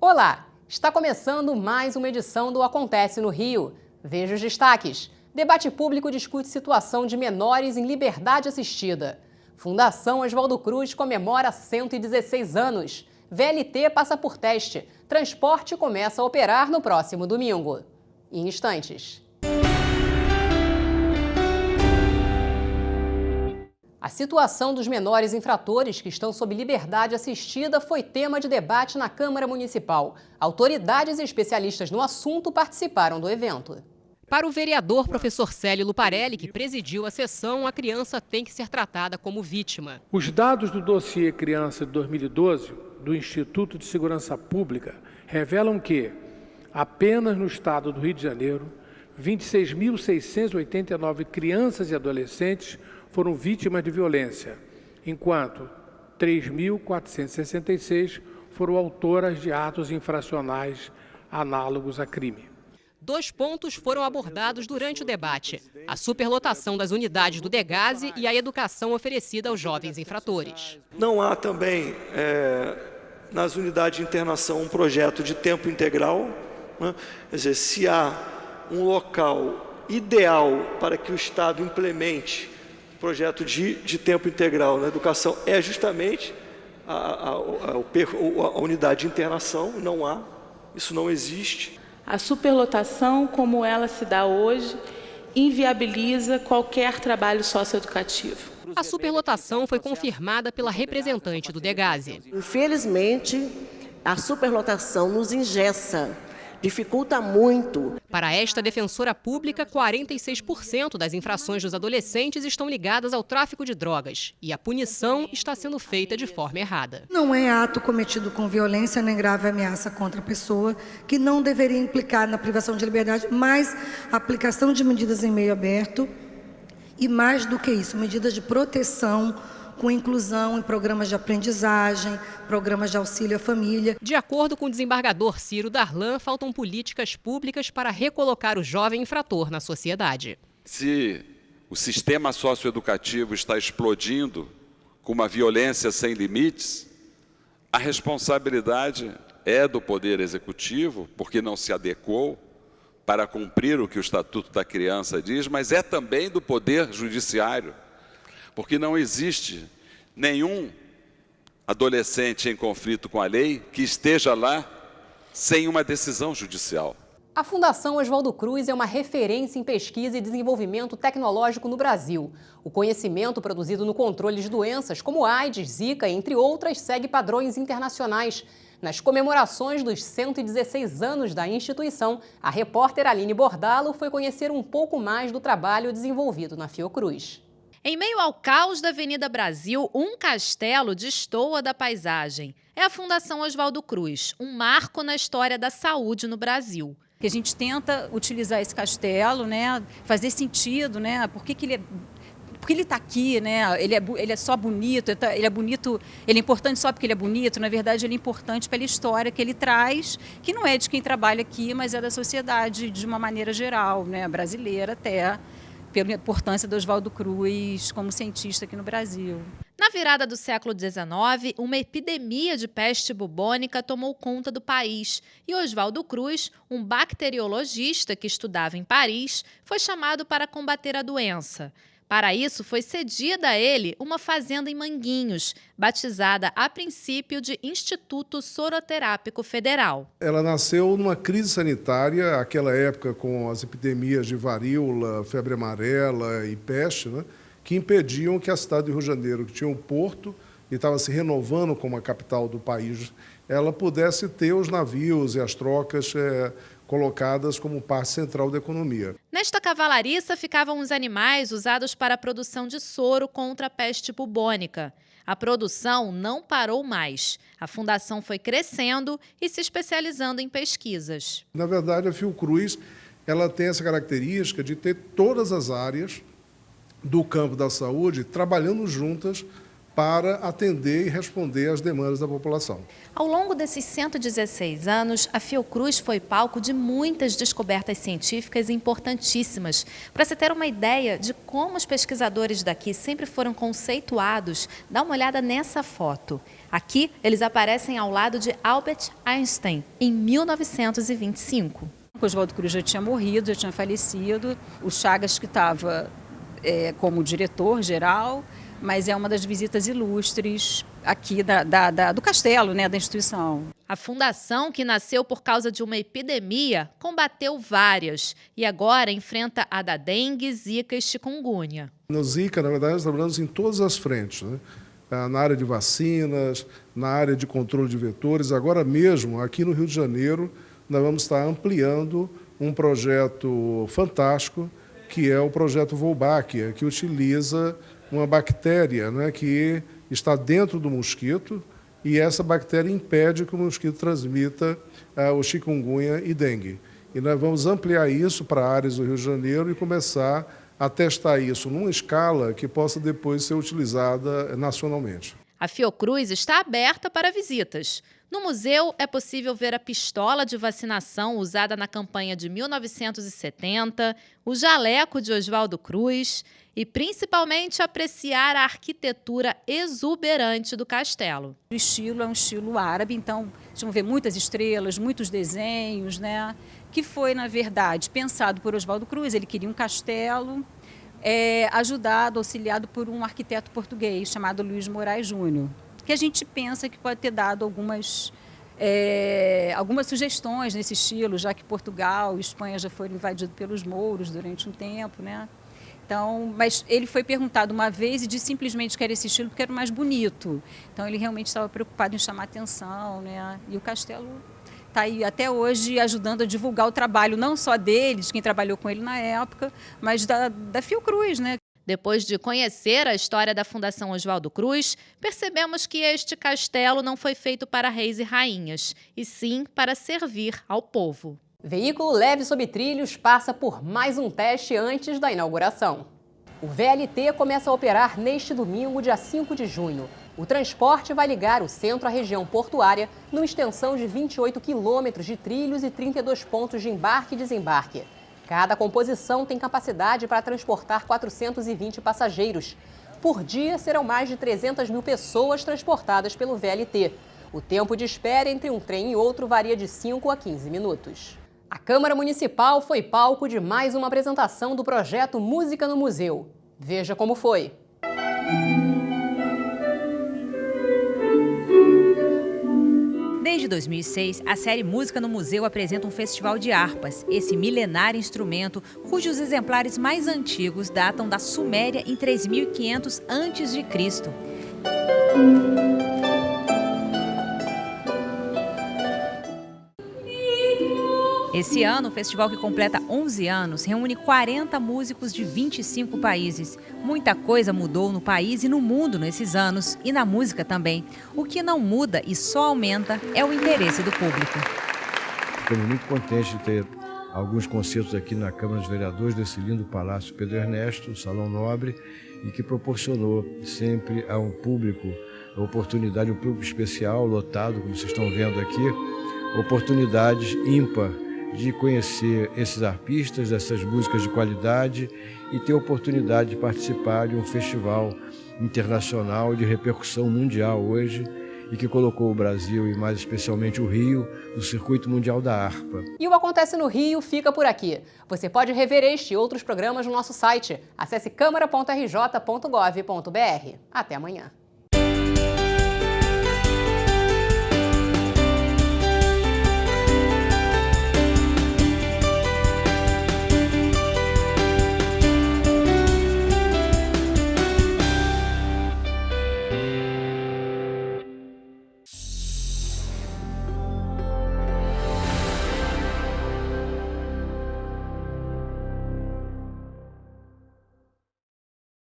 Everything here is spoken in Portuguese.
Olá! Está começando mais uma edição do Acontece no Rio. Veja os destaques. Debate público discute situação de menores em liberdade assistida. Fundação Oswaldo Cruz comemora 116 anos. VLT passa por teste. Transporte começa a operar no próximo domingo. Em instantes. A situação dos menores infratores que estão sob liberdade assistida foi tema de debate na Câmara Municipal. Autoridades e especialistas no assunto participaram do evento. Para o vereador professor Célio Luparelli, que presidiu a sessão, a criança tem que ser tratada como vítima. Os dados do dossiê Criança de 2012 do Instituto de Segurança Pública revelam que, apenas no estado do Rio de Janeiro, 26.689 crianças e adolescentes foram vítimas de violência, enquanto 3.466 foram autoras de atos infracionais análogos a crime. 2 pontos foram abordados durante o debate: a superlotação das unidades do Degase e a educação oferecida aos jovens infratores. Não há também, nas unidades de internação, um projeto de tempo integral, né? Quer dizer, se há um local ideal para que o Estado implemente projeto de tempo integral na educação, é justamente a unidade de internação. Não há, isso não existe. A superlotação, como ela se dá hoje, inviabiliza qualquer trabalho socioeducativo. A superlotação foi confirmada pela representante do Degase. Infelizmente, a superlotação nos engessa, dificulta muito. Para esta defensora pública, 46% das infrações dos adolescentes estão ligadas ao tráfico de drogas e a punição está sendo feita de forma errada. Não é ato cometido com violência nem grave ameaça contra a pessoa, que não deveria implicar na privação de liberdade, mas a aplicação de medidas em meio aberto e, mais do que isso, medidas de proteção com inclusão em programas de aprendizagem, programas de auxílio à família. De acordo com o desembargador Ciro Darlan, faltam políticas públicas para recolocar o jovem infrator na sociedade. Se o sistema socioeducativo está explodindo com uma violência sem limites, a responsabilidade é do Poder Executivo, porque não se adequou para cumprir o que o Estatuto da Criança diz, mas é também do Poder Judiciário, porque não existe nenhum adolescente em conflito com a lei que esteja lá sem uma decisão judicial. A Fundação Oswaldo Cruz é uma referência em pesquisa e desenvolvimento tecnológico no Brasil. O conhecimento produzido no controle de doenças como AIDS, Zika, entre outras, segue padrões internacionais. Nas comemorações dos 116 anos da instituição, a repórter Aline Bordalo foi conhecer um pouco mais do trabalho desenvolvido na Fiocruz. Em meio ao caos da Avenida Brasil, um castelo destoa da paisagem. É a Fundação Oswaldo Cruz, um marco na história da saúde no Brasil. A gente tenta utilizar esse castelo, né, fazer sentido, né, por que ele está aqui, né? Ele é só bonito, ele é bonito, ele é importante só porque ele é bonito. Na verdade, ele é importante pela história que ele traz, que não é de quem trabalha aqui, mas é da sociedade de uma maneira geral, né, brasileira até, pela importância do Oswaldo Cruz como cientista aqui no Brasil. Na virada do século XIX, uma epidemia de peste bubônica tomou conta do país e Oswaldo Cruz, um bacteriologista que estudava em Paris, foi chamado para combater a doença. Para isso, foi cedida a ele uma fazenda em Manguinhos, batizada a princípio de Instituto Soroterápico Federal. Ela nasceu numa crise sanitária, aquela época com as epidemias de varíola, febre amarela e peste, né, que impediam que a cidade do Rio de Janeiro, que tinha um porto e estava se renovando como a capital do país, ela pudesse ter os navios e as trocas colocadas como parte central da economia. Nesta cavalariça ficavam os animais usados para a produção de soro contra a peste bubônica. A produção não parou mais. A fundação foi crescendo e se especializando em pesquisas. Na verdade, a Fiocruz ela tem essa característica de ter todas as áreas do campo da saúde trabalhando juntas para atender e responder às demandas da população. Ao longo desses 116 anos, a Fiocruz foi palco de muitas descobertas científicas importantíssimas. Para você ter uma ideia de como os pesquisadores daqui sempre foram conceituados, dá uma olhada nessa foto. Aqui, eles aparecem ao lado de Albert Einstein, em 1925. O Oswaldo Cruz já tinha morrido, já tinha falecido. O Chagas que estava como diretor-geral, mas é uma das visitas ilustres aqui do castelo, né, da instituição. A fundação, que nasceu por causa de uma epidemia, combateu várias e agora enfrenta a da dengue, zika e chikungunya. No Zika, na verdade, nós trabalhamos em todas as frentes, né? Na área de vacinas, na área de controle de vetores. Agora mesmo, aqui no Rio de Janeiro, nós vamos estar ampliando um projeto fantástico, que é o projeto Wolbachia, que utiliza uma bactéria, né, que está dentro do mosquito, e essa bactéria impede que o mosquito transmita o chikungunya e dengue. E nós vamos ampliar isso para áreas do Rio de Janeiro e começar a testar isso numa escala que possa depois ser utilizada nacionalmente. A Fiocruz está aberta para visitas. No museu é possível ver a pistola de vacinação usada na campanha de 1970, o jaleco de Oswaldo Cruz e, principalmente, apreciar a arquitetura exuberante do castelo. O estilo é um estilo árabe, então vocês vão ver muitas estrelas, muitos desenhos, né? Que foi, na verdade, pensado por Oswaldo Cruz. Ele queria um castelo ajudado, auxiliado por um arquiteto português chamado Luiz Moraes Júnior, que a gente pensa que pode ter dado algumas sugestões nesse estilo, já que Portugal e Espanha já foram invadidos pelos mouros durante um tempo, né? Então, mas ele foi perguntado uma vez e disse simplesmente que era esse estilo porque era o mais bonito. Então, ele realmente estava preocupado em chamar atenção, né? E o castelo está aí até hoje ajudando a divulgar o trabalho, não só dele, de quem trabalhou com ele na época, mas da Fiocruz, né? Depois de conhecer a história da Fundação Oswaldo Cruz, percebemos que este castelo não foi feito para reis e rainhas, e sim para servir ao povo. Veículo leve sob trilhos passa por mais um teste antes da inauguração. O VLT começa a operar neste domingo, dia 5 de junho. O transporte vai ligar o centro à região portuária numa extensão de 28 quilômetros de trilhos e 32 pontos de embarque e desembarque. Cada composição tem capacidade para transportar 420 passageiros. Por dia, serão mais de 300 mil pessoas transportadas pelo VLT. O tempo de espera entre um trem e outro varia de 5 a 15 minutos. A Câmara Municipal foi palco de mais uma apresentação do projeto Música no Museu. Veja como foi. Desde 2006, a série Música no Museu apresenta um festival de harpas, esse milenário instrumento cujos exemplares mais antigos datam da Suméria em 3500 a.C. Esse ano, o festival, que completa 11 anos, reúne 40 músicos de 25 países. Muita coisa mudou no país e no mundo nesses anos, e na música também. O que não muda e só aumenta é o interesse do público. Ficamos muito contentes de ter alguns concertos aqui na Câmara dos Vereadores, desse lindo Palácio Pedro Ernesto, o Salão Nobre, e que proporcionou sempre a um público a oportunidade, um público especial, lotado, como vocês estão vendo aqui, oportunidades ímpar de conhecer esses artistas, dessas músicas de qualidade e ter a oportunidade de participar de um festival internacional de repercussão mundial hoje e que colocou o Brasil e mais especialmente o Rio no circuito mundial da harpa. E o Acontece no Rio fica por aqui. Você pode rever este e outros programas no nosso site. Acesse câmara.rj.gov.br. Até amanhã.